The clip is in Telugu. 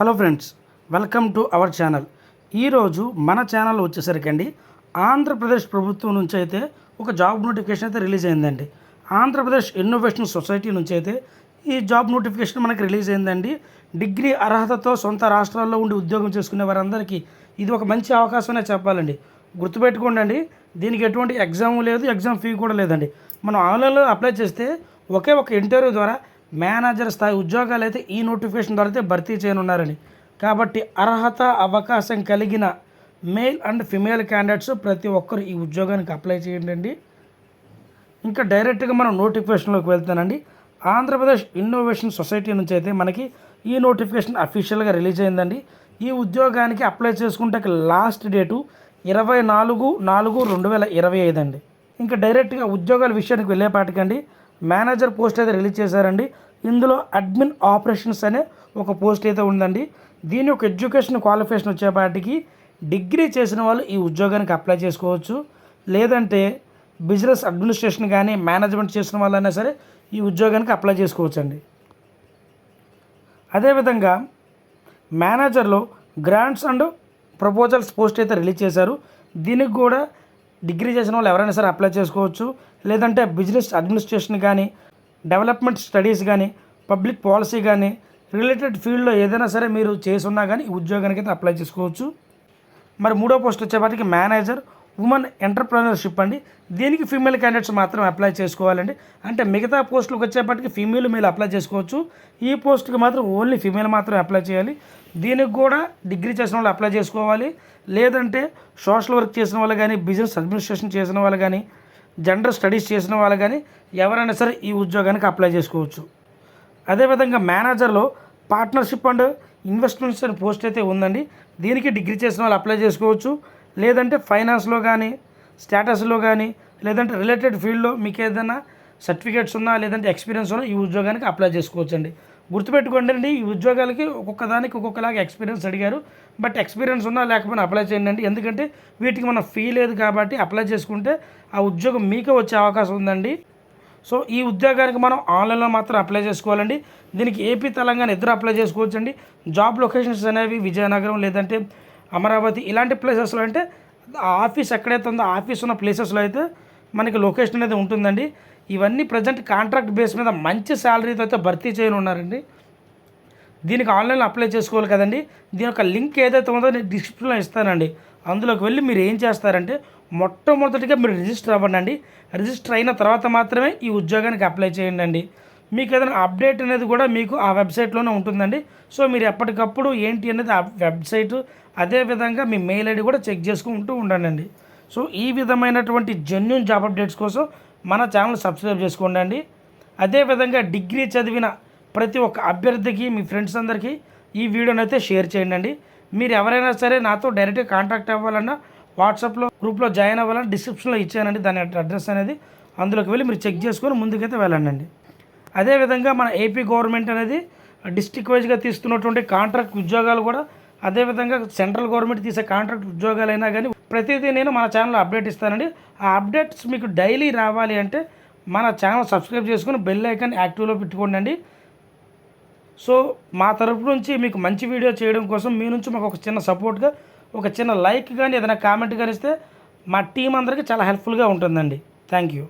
Hello friends, welcome to our channel. ఈరోజు మన ఛానల్ వచ్చేసరికి ఆంధ్రప్రదేశ్ ప్రభుత్వం నుంచి అయితే ఒక జాబ్ నోటిఫికేషన్ అయితే రిలీజ్ అయిందండి. ఆంధ్రప్రదేశ్ ఇన్నోవేషన్ సొసైటీ నుంచి అయితే ఈ జాబ్ నోటిఫికేషన్ మనకి రిలీజ్ అయిందండి. డిగ్రీ అర్హతతో సొంత రాష్ట్రాల్లో ఉండి ఉద్యోగం చేసుకునే వారందరికీ ఇది ఒక మంచి అవకాశమనే చెప్పాలండి. గుర్తుపెట్టుకోండి, దీనికి ఎటువంటి ఎగ్జామ్ లేదు, ఎగ్జామ్ ఫీ కూడా లేదండి. మనం ఆన్లైన్లో అప్లై చేస్తే ఒకే ఒక ఇంటర్వ్యూ ద్వారా మేనేజర్ స్థాయి ఉద్యోగాలు అయితే ఈ నోటిఫికేషన్ ద్వారా అయితే భర్తీ చేయనున్నారని. కాబట్టి అర్హత అవకాశం కలిగిన మేల్ అండ్ ఫిమేల్ క్యాండిడేట్స్ ప్రతి ఒక్కరు ఈ ఉద్యోగానికి అప్లై చేయండి. ఇంకా డైరెక్ట్గా మనం నోటిఫికేషన్లోకి వెళ్తానండి. ఆంధ్రప్రదేశ్ ఇన్నోవేషన్ సొసైటీ నుంచి అయితే మనకి ఈ నోటిఫికేషన్ అఫీషియల్గా రిలీజ్ అయిందండి. ఈ ఉద్యోగానికి అప్లై చేసుకుంటే లాస్ట్ డేటు 24/4/2025 అండి. ఇంకా డైరెక్ట్గా ఉద్యోగాల విషయానికి వెళ్ళేపాటికండి మేనేజర్ పోస్ట్ అయితే రిలీజ్ చేశారండి. ఇందులో అడ్మిన్ ఆపరేషన్స్ అనే ఒక పోస్ట్ అయితే ఉందండి. దీని యొక్క ఎడ్యుకేషన్ క్వాలిఫికేషన్ వచ్చేపాటికి డిగ్రీ చేసిన వాళ్ళు ఈ ఉద్యోగానికి అప్లై చేసుకోవచ్చు. లేదంటే బిజినెస్ అడ్మినిస్ట్రేషన్ కానీ మేనేజ్మెంట్ చేసిన వాళ్ళైనా సరే ఈ ఉద్యోగానికి అప్లై చేసుకోవచ్చు అండి. అదేవిధంగా మేనేజర్లో గ్రాంట్స్ అండ్ ప్రపోజల్స్ పోస్ట్ అయితే రిలీజ్ చేశారు. దీనికి కూడా డిగ్రీ చేసిన వాళ్ళు ఎవరైనా సరే అప్లై చేసుకోవచ్చు. లేదంటే బిజినెస్ అడ్మినిస్ట్రేషన్ కానీ డెవలప్మెంట్ స్టడీస్ కానీ పబ్లిక్ పాలసీ కానీ రిలేటెడ్ ఫీల్డ్లో ఏదైనా సరే మీరు చేసున్నా కానీ ఈ ఉద్యోగానికి అయితే అప్లై చేసుకోవచ్చు. మరి మూడో పోస్ట్ వచ్చేపాటికి మేనేజర్ ఉమెన్ ఎంటర్ప్రెన్యూర్షిప్ అండి. దీనికి ఫీమేల్ క్యాండిడేట్స్ మాత్రం అప్లై చేసుకోవాలండి. అంటే మిగతా పోస్టులకు వచ్చేపాటికి ఫీమేల్ మేల్ అప్లై చేసుకోవచ్చు. ఈ పోస్ట్కి మాత్రం ఓన్లీ ఫీమేల్ మాత్రమే అప్లై చేయాలి. దీనికి కూడా డిగ్రీ చేసిన వాళ్ళు అప్లై చేసుకోవాలి. లేదంటే సోషల్ వర్క్ చేసిన వాళ్ళు కానీ బిజినెస్ అడ్మినిస్ట్రేషన్ చేసిన వాళ్ళు కానీ జనరల్ స్టడీస్ చేసిన వాళ్ళు కానీ ఎవరైనా సరే ఈ ఉద్యోగానికి అప్లై చేసుకోవచ్చు. అదేవిధంగా మేనేజర్లో పార్ట్నర్షిప్ అండ్ ఇన్వెస్ట్మెంట్స్ అనే పోస్ట్ అయితే ఉందండి. దీనికి డిగ్రీ చేసిన వాళ్ళు అప్లై చేసుకోవచ్చు. లేదంటే ఫైనాన్స్లో కానీ స్టేటస్లో కానీ లేదంటే రిలేటెడ్ ఫీల్డ్లో మీకు ఏదైనా సర్టిఫికేట్స్ ఉన్నా లేదంటే ఎక్స్పీరియన్స్ ఉన్నా ఈ ఉద్యోగానికి అప్లై చేసుకోవచ్చు అండి. గుర్తుపెట్టుకోండి అండి, ఈ ఉద్యోగాలకి ఒక్కొక్క దానికి ఒక్కొక్కలాగా ఎక్స్పీరియన్స్ అడిగారు. బట్ ఎక్స్పీరియన్స్ ఉన్నా లేకపోయినా అప్లై చేయండి. ఎందుకంటే వీటికి మన ఫీ లేదు కాబట్టి అప్లై చేసుకుంటే ఆ ఉద్యోగం మీకే వచ్చే అవకాశం ఉందండి. సో ఈ ఉద్యోగానికి మనం ఆన్లైన్లో మాత్రం అప్లై చేసుకోవాలండి. దీనికి ఏపీ తెలంగాణ ఇద్దరు అప్లై చేసుకోవచ్చు అండి. జాబ్ లొకేషన్స్ అనేవి విజయనగరం లేదంటే అమరావతి ఇలాంటి ప్లేసెస్లో అంటే ఆఫీస్ ఎక్కడైతే ఉందో ఆఫీస్ ఉన్న ప్లేసెస్లో అయితే మనకి లొకేషన్ అనేది ఉంటుందండి. ఇవన్నీ ప్రజెంట్ కాంట్రాక్ట్ బేస్ మీద మంచి శాలరీతో అయితే భర్తీ చేయనున్నారండి. దీనికి ఆన్లైన్లో అప్లై చేసుకోవాలి కదండి. దీని యొక్క లింక్ ఏదైతే ఉందో నేను డిస్క్రిప్షన్లో ఇస్తానండి. అందులోకి వెళ్ళి మీరు ఏం చేస్తారంటే మొట్టమొదటిగా మీరు రిజిస్టర్ అవ్వండి. రిజిస్టర్ అయిన తర్వాత మాత్రమే ఈ ఉద్యోగానికి అప్లై చేయండి. మీకు ఏదైనా అప్డేట్ అనేది కూడా మీకు ఆ వెబ్సైట్లోనే ఉంటుందండి. సో మీరు ఎప్పటికప్పుడు ఏంటి అనేది ఆ వెబ్సైట్ అదేవిధంగా మీ మెయిల్ ఐడి కూడా చెక్ చేసుకుంటూ ఉండండి. సో ఈ విధమైనటువంటి జెన్యూన్ జాబ్ అప్డేట్స్ కోసం మన ఛానల్ సబ్స్క్రైబ్ చేసుకోండి. అదేవిధంగా డిగ్రీ చదివిన ప్రతి ఒక్క అభ్యర్థికి మీ ఫ్రెండ్స్ అందరికీ ఈ వీడియోని అయితే షేర్ చేయండి. మీరు ఎవరైనా సరే నాతో డైరెక్ట్గా కాంటాక్ట్ అవ్వాలన్నా వాట్సాప్లో గ్రూప్లో జాయిన్ అవ్వాలని డిస్క్రిప్షన్లో ఇచ్చానండి దాని అడ్రస్ అనేది. అందులోకి వెళ్ళి మీరు చెక్ చేసుకొని ముందుకైతే వెళ్ళండి. అదేవిధంగా మన ఏపీ గవర్నమెంట్ అనేది డిస్ట్రిక్ట్ వైజ్గా తీస్తున్నటువంటి కాంట్రాక్ట్ ఉద్యోగాలు కూడా అదేవిధంగా సెంట్రల్ గవర్నమెంట్ తీసే కాంట్రాక్ట్ ఉద్యోగాలైనా కానీ ప్రతిదీ నేను మన ఛానల్లో అప్డేట్ ఇస్తానండి. ఆ అప్డేట్స్ మీకు డైలీ రావాలి అంటే మన ఛానల్ సబ్స్క్రైబ్ చేసుకుని బెల్ ఐకాన్ యాక్టివ్లో పెట్టుకోండి. సో మా తరపు నుంచి మీకు మంచి వీడియో చేయడం కోసం మీ నుంచి మాకు ఒక చిన్న సపోర్ట్గా ఒక చిన్న లైక్ కానీ ఏదైనా కామెంట్ కానీ ఇస్తే మా టీం అందరికీ చాలా హెల్ప్ఫుల్గా ఉంటుందండి. Thank you.